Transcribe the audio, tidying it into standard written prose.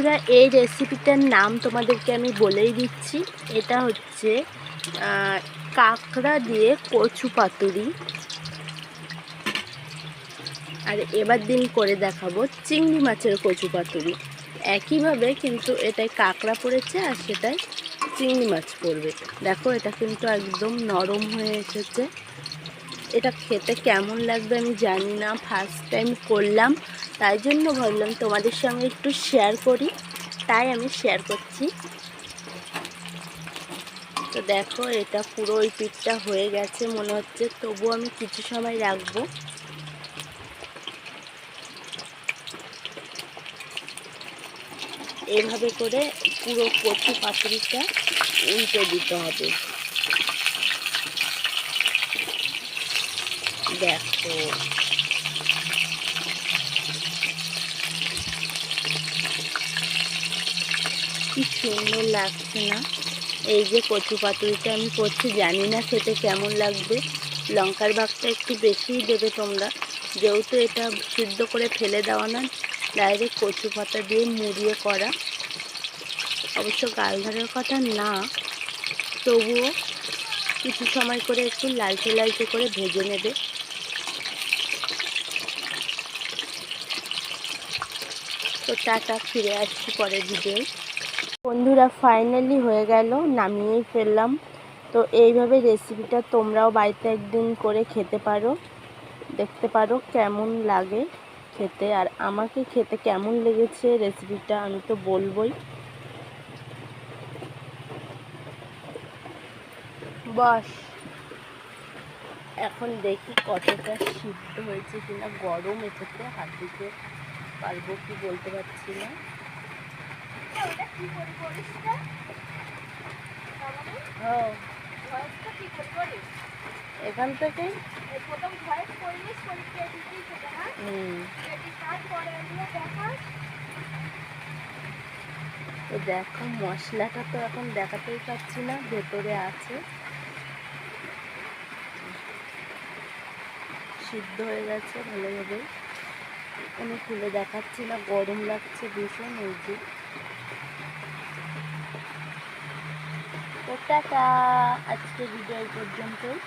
বন্ধুরা, এই রেসিপিটার নাম তোমাদেরকে আমি বলেই দিচ্ছি। এটা হচ্ছে কাঁকড়া দিয়ে কচু পাতুরি। আর এবার দিন করে দেখাবো চিংড়ি মাছের কচু পাতুরি। একইভাবে কিন্তু এটাই কাঁকড়া পড়েছে আর সেটাই চিংড়ি মাছ পড়বে। দেখো, এটা কিন্তু একদম নরম হয়ে এসেছে। এটা খেতে কেমন লাগবে আমি জানি না, ফার্স্ট টাইম করলাম, তাই জন্য ভাবলাম তোমাদের সঙ্গে একটু শেয়ার করি, তাই আমি শেয়ার করছি। তো দেখো, এটা পুরো ওই পিঠটা হয়ে গেছে মনে হচ্ছে, তবুও আমি কিছু সময় রাখবো। এভাবে করে পুরো কচু পাতুরিটা উল্টে দিতে হবে। দেখো, কি সুন্দর লাগছে না? এই যে কচু পাতুরিটা আমি করছি, জানি না খেতে কেমন লাগবে। লঙ্কার ভাগটা একটু বেশিই দেবে তোমরা, যেহেতু এটা সিদ্ধ করে ফেলে দেওয়া না, ডাইরেক্ট কচু পাতা দিয়ে মুড়িয়ে করা। অবশ্য গালধারের কথা না, তবুও কিছু সময় করে একটু লালচে লালচে করে ভেজে নেবে। তো টাটা, ফিরে আসছি পরের ভিডিও। বন্ধুরা, ফাইনালি হয়ে গেল, নামিয়েই ফেললাম। তো এইভাবে রেসিপিটা তোমরাও বাড়িতে একদিন করে খেতে পারো, দেখতে পারো কেমন লাগে খেতে। আর আমাকে খেতে কেমন লেগেছে রেসিপিটা আমি তো বলবই। বাস, এখন দেখি কতটা সিদ্ধ হয়েছে কিনা। গরম এটাতে হাত দিতে পারবো কি বলতে পারছি না। এখান থেকে তো দেখো, মশলাটা তো এখন দেখাতেই পাচ্ছি না, ভেতরে আছে, সিদ্ধ হয়ে গেছে ভালোভাবে। আমি খুলে দেখাচ্ছি না, গরম লাগছে ভীষণ। এই যে, তো টাটা, আজকে ভিডিও এই পর্যন্তই।